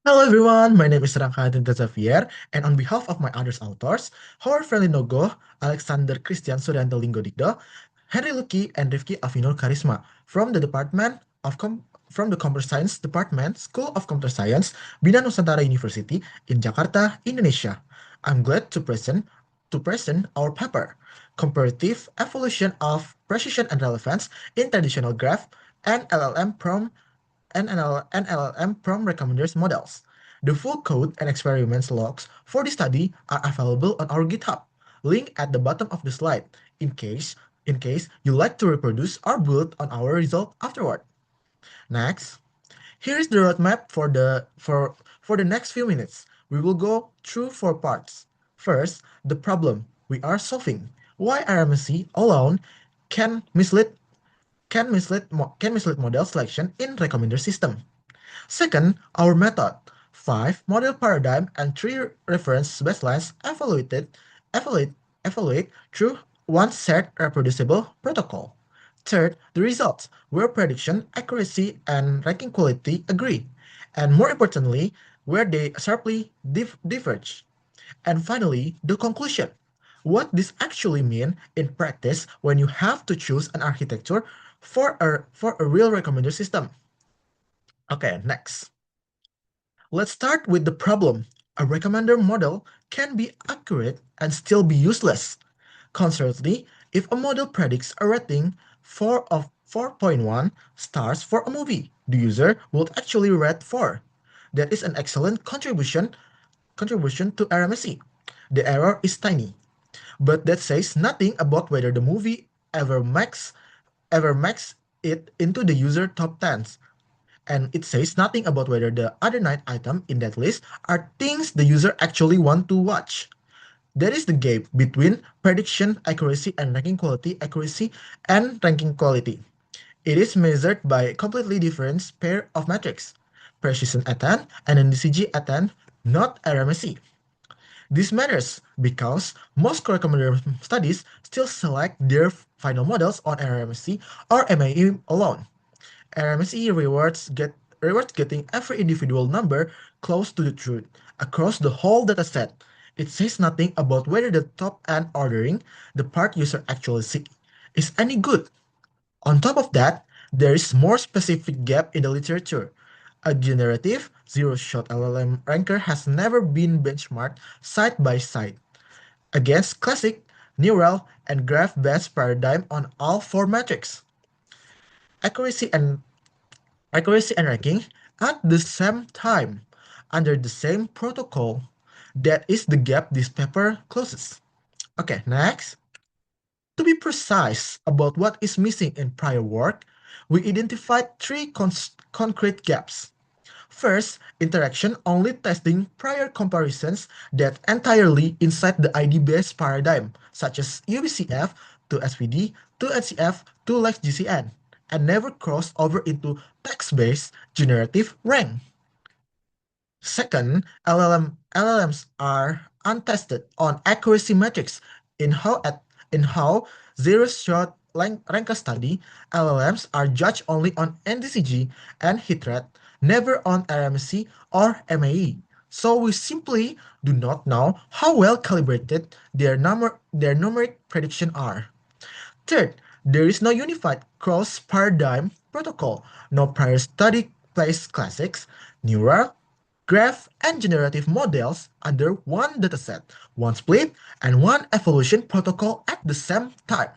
Hello everyone, my name is Rangkadin Xavier, and on behalf of my other authors, Howard Friendly Nogo, Alexander Christian Suryanto Linggodikdo, Henry Luki, and Rifki Avinur Karisma from the Department of from the Computer Science Department, School of Computer Science, Bina Nusantara University in Jakarta, Indonesia. I'm glad to present our paper, Comparative Evolution of Precision and Relevance in Traditional Graph and LLM from recommenders models. The full code and experiments logs for the study are available on our GitHub, link at the bottom of the slide, in case you like to reproduce or build on our result afterward. Next, here is the roadmap for the next few minutes. We will go through four parts. First, the problem we are solving. Why RMSE alone can mislead can mislead model selection in recommender system. Second, our method. 5 model paradigm and 3 reference baselines evaluate, evaluate through one shared reproducible protocol. Third, the results, where prediction, accuracy, and ranking quality agree. And more importantly, where they sharply diverge. And finally, the conclusion. What this actually mean in practice when you have to choose an architecture for a real recommender system. Okay, next. Let's start with the problem. A recommender model can be accurate and still be useless. Conversely, if a model predicts a rating 4 of 4.1 stars for a movie, the user would actually rate 4. That is an excellent contribution to RMSE. The error is tiny, but that says nothing about whether the movie ever makes it into the user top 10s, and it says nothing about whether the other 9 items in that list are things the user actually want to watch. That is the gap between prediction accuracy and ranking quality accuracy and ranking quality. It is measured by a completely different pair of metrics, precision at 10 and NDCG at 10, not RMSE. This matters because most recommender studies still select their final models on RMSE or MAE alone. RMSE rewards getting every individual number close to the truth across the whole dataset. It says nothing about whether the top end ordering, the part user actually seek, is any good. On top of that, there is more specific gap in the literature. A generative zero-shot LLM ranker has never been benchmarked side by side against classic, neural, and graph-based paradigm on all four metrics. Accuracy and ranking at the same time under the same protocol. That is the gap this paper closes. Okay, next. To be precise about what is missing in prior work, we identified three concrete gaps. First, interaction-only testing prior comparisons that entirely inside the ID-based paradigm, such as UBCF to SVD to NCF to LexGCN, and never cross over into text-based generative rank. Second, LLMs are untested on accuracy metrics in how zero-shot ranker study. LLMs are judged only on NDCG and hit rate, never on RMC or MAE. So we simply do not know how well calibrated their numeric prediction are. Third, there is no unified cross-paradigm protocol, no prior study placed classics, neural, graph, and generative models under one dataset, one split, and one evolution protocol at the same time.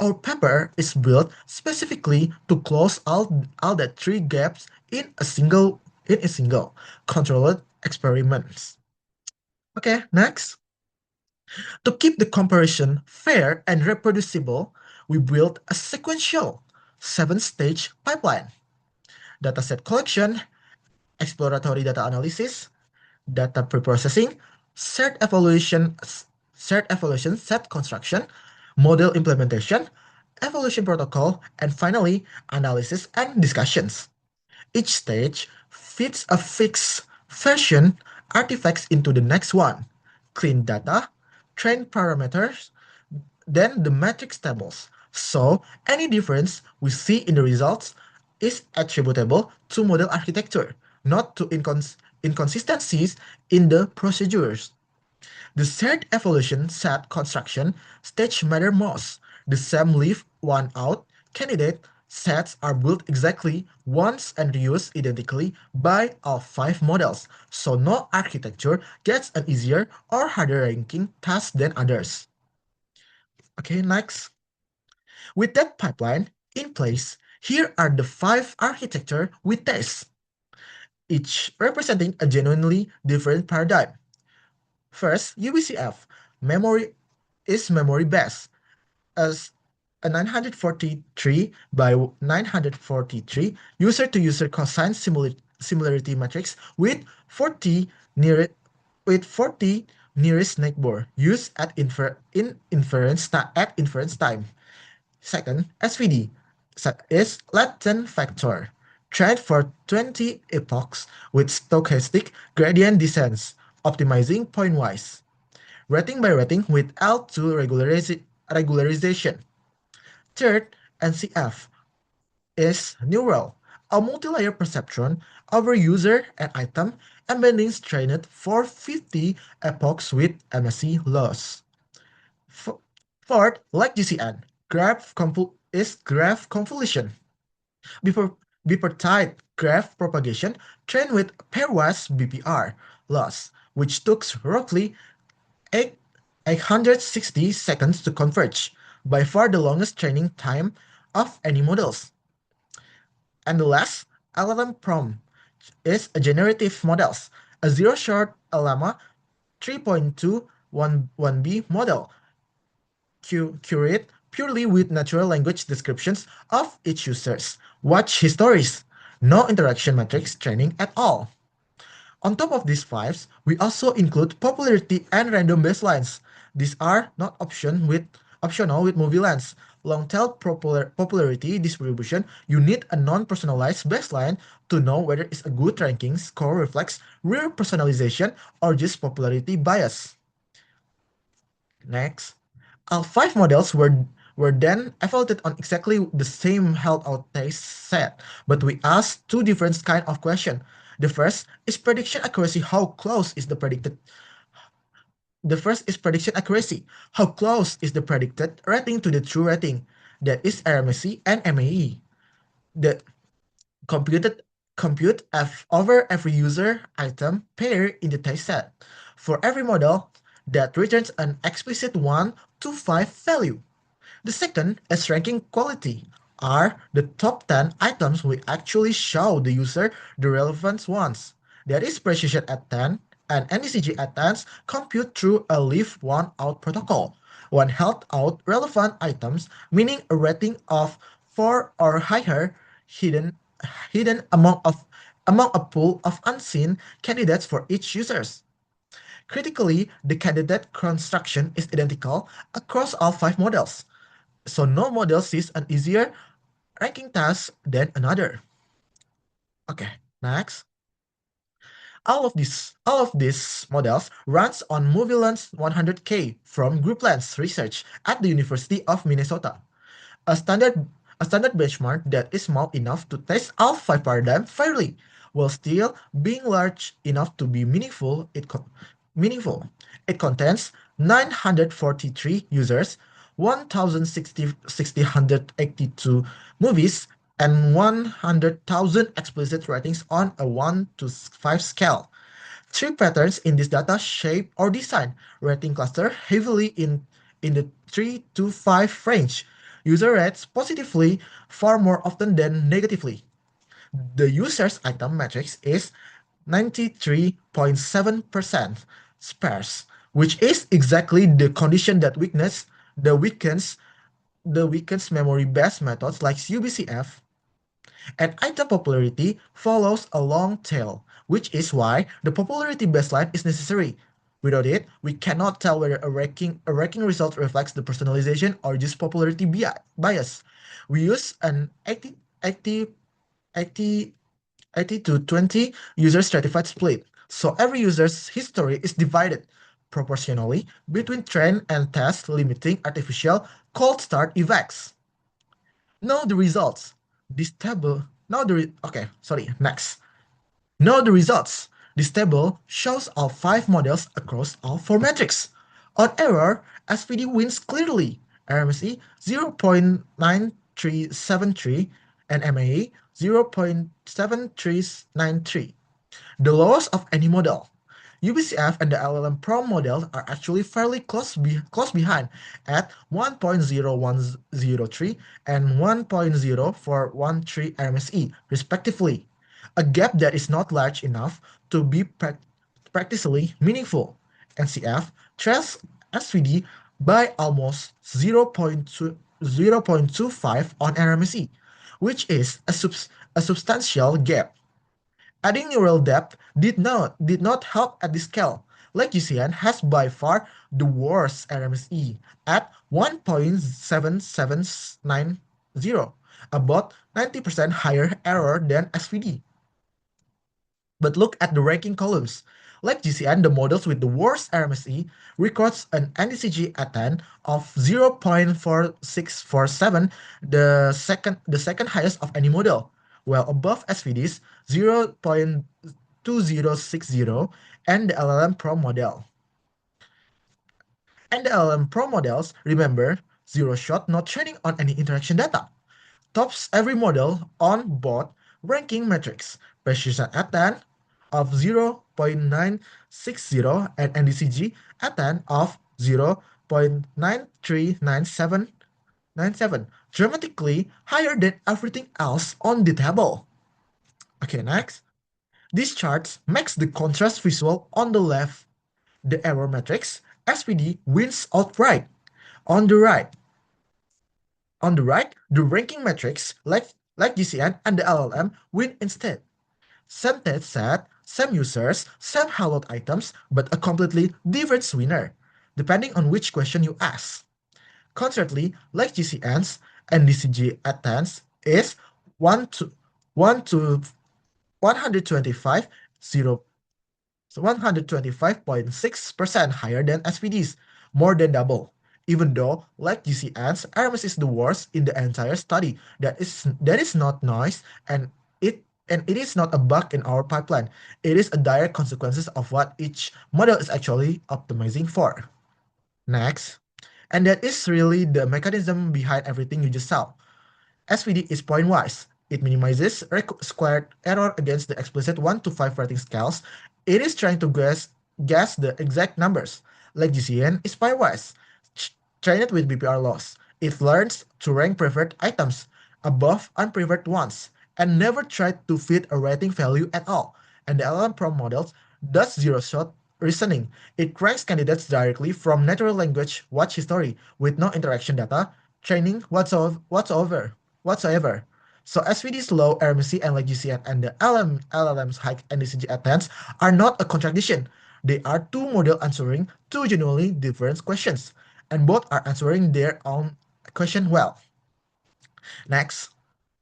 Our paper is built specifically to close all the three gaps in a single controlled experiments. Okay, next. To keep the comparison fair and reproducible, we built a sequential 7-stage pipeline: dataset collection, exploratory data analysis, data preprocessing, shared evaluation, set construction, model implementation, evaluation protocol, and finally, analysis and discussions. Each stage fits a fixed version artifacts into the next one. Clean data, train parameters, then the matrix tables. So any difference we see in the results is attributable to model architecture, not to inconsistencies in the procedures. The shared evolution set construction stage matter most. The same leave one out candidate sets are built exactly once and reused identically by all five models, so no architecture gets an easier or harder ranking task than others. Okay, next. With that pipeline in place, here are the five architecture we test, each representing a genuinely different paradigm. First, UBCF, memory is memory based, as a 943 by 943 user-to-user cosine similarity matrix with 40 near with 40 nearest neighbor used at inference time. Second, SVD is latent factor, trained for 20 epochs with stochastic gradient descents, optimizing pointwise. Rating by rating with L2 regularization. Third, NCF is neural, a multi-layer perceptron over user and item embeddings trained for 50 epochs with MSE loss. Fourth, like GCN, is graph convolution. Before bipartite graph propagation trained with pairwise BPR loss, which took roughly 8, 860 seconds to converge, by far the longest training time of any models. And the last, LLM Prom is a generative models, a zero-shot Llama 3.211b model curate purely with natural language descriptions of each user's watch histories, no interaction metrics training at all. On top of these fives, we also include popularity and random baselines. These are not optional with movie lens. Long tail popularity distribution, you need a non-personalized baseline to know whether it's a good ranking score reflects real personalization or just popularity bias. Next, all five models were then evaluated on exactly the same health outcome set, but we asked two different kind of question. The first is prediction accuracy. The first is prediction accuracy. How close is the predicted rating to the true rating? That is RMSE and MAE. The computed compute over every user item pair in the test set. For every model that returns an explicit 1 to 5 value. The second is ranking quality. Are the top 10 items we actually show the user the relevant ones? That is precision at 10 and NDCG at 10 compute through a leave one out protocol. One held out relevant items, meaning a rating of 4 or higher, hidden among a pool of unseen candidates for each users. Critically, the candidate construction is identical across all five models, so no model sees an easier ranking task than another. Okay, next. All of these models runs on Movilance 100K from Grouplens Research at the University of Minnesota. A standard a standard benchmark that is small enough to test all five paradigms fairly, while still being large enough to be meaningful. It contains 943 users, 1,682 movies, and 100,000 explicit ratings on a 1 to 5 scale. Three patterns in this data shape or design rating cluster heavily in the 3 to 5 range. User rates positively far more often than negatively. The user's item matrix is 93.7% sparse, which is exactly the condition that the weakens weakens memory-based methods like UBCF, and item popularity follows a long tail, which is why the popularity baseline is necessary. Without it, we cannot tell whether a ranking result reflects the personalization or just popularity bias. We use an 80 to 20 user stratified split, so every user's history is divided proportionally between train and test, limiting artificial cold start effects. Now the results. This table. Now the re- okay. Sorry. Next. Now the results. This table shows all 5 models across all 4 metrics. On error, SPD wins clearly, RMSE 0.9373 and MAE 0.7393, the lowest of any model. UBCF and the LLM Pro models are actually fairly close behind at 1.0103 and 1.0413 RMSE, respectively, a gap that is not large enough to be practically meaningful. NCF trails SVD by almost 0.25 on RMSE, which is a substantial gap. Adding neural depth did not help at this scale. Like GCN has by far the worst RMSE at 1.7790, about 90% higher error than SVD. But look at the ranking columns. Like GCN, the models with the worst RMSE records an NDCG ATN of 0.4647, the second highest of any model, while above SVD's 0.2060 and the LLM Pro model. And the LLM Pro models, remember, zero shot, not training on any interaction data, tops every model on both ranking metrics, precision at 10 of 0.960 and NDCG at 10 of 0.939797, dramatically higher than everything else on the table. Okay, next. This chart makes the contrast visual on the left, the error matrix, SPD wins outright. On the right, the ranking metrics like GCN and the LLM win instead. Same test set, same users, same hallowed items, but a completely different winner, depending on which question you ask. Conversely, like GCN's and DCG attends is 1 to 1 to 125 0 so 125.6% higher than SVD's, more than double. Even though, like GCN's, Aramis is the worst in the entire study. That is not noise, and it is not a bug in our pipeline. It is a direct consequences of what each model is actually optimizing for. Next, and that is really the mechanism behind everything you just saw. SVD is pointwise. It minimizes squared error against the explicit 1 to 5 rating scales. It is trying to guess the exact numbers. Like GCN is pointwise. Train it with BPR loss. It learns to rank preferred items above unpreferred ones and never tried to fit a rating value at all. And the LLM Pro models does zero-shot reasoning. It ranks candidates directly from natural language watch history with no interaction data, training whatsoever. So SVD's low RMC and like GCN and the LLM's high NDCG attempts are not a contradiction. They are two models answering two genuinely different questions, and both are answering their own question well. Next,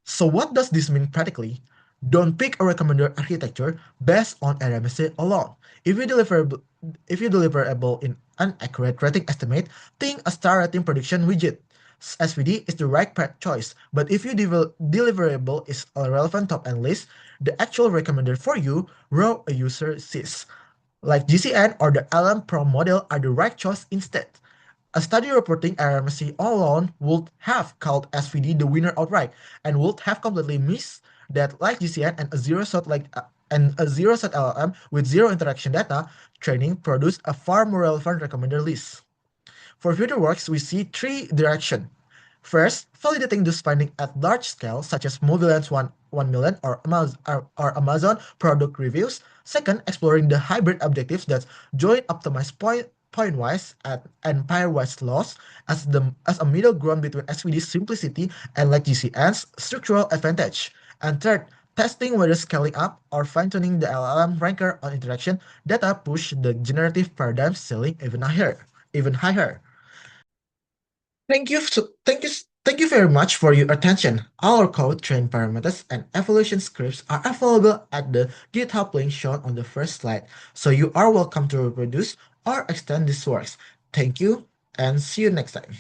so what does this mean practically? Don't pick a recommender architecture based on RMSE alone. If you deliverable in an accurate rating estimate, think a star rating prediction widget. SVD is the right choice, but if your deliverable is a relevant top-end list, the actual recommender for you, row a user sees. Like GCN or the LM Pro model are the right choice instead. A study reporting RMC alone would have called SVD the winner outright and would have completely missed that like GCN and a zero set LLM with zero interaction data training produced a far more relevant recommender list. For future works, we see three directions. First, validating this finding at large scale, such as Movilance 1 million or Amazon product reviews. Second, exploring the hybrid objectives that join optimize point-wise and pair-wise loss as a middle ground between SVD's simplicity and like GCN's structural advantage. And third, testing whether scaling up or fine-tuning the LLM ranker on interaction data push the generative paradigm ceiling even higher. Thank you very much for your attention. Our code, train parameters, and evaluation scripts are available at the GitHub link shown on the first slide, so you are welcome to reproduce or extend these works. Thank you, and see you next time.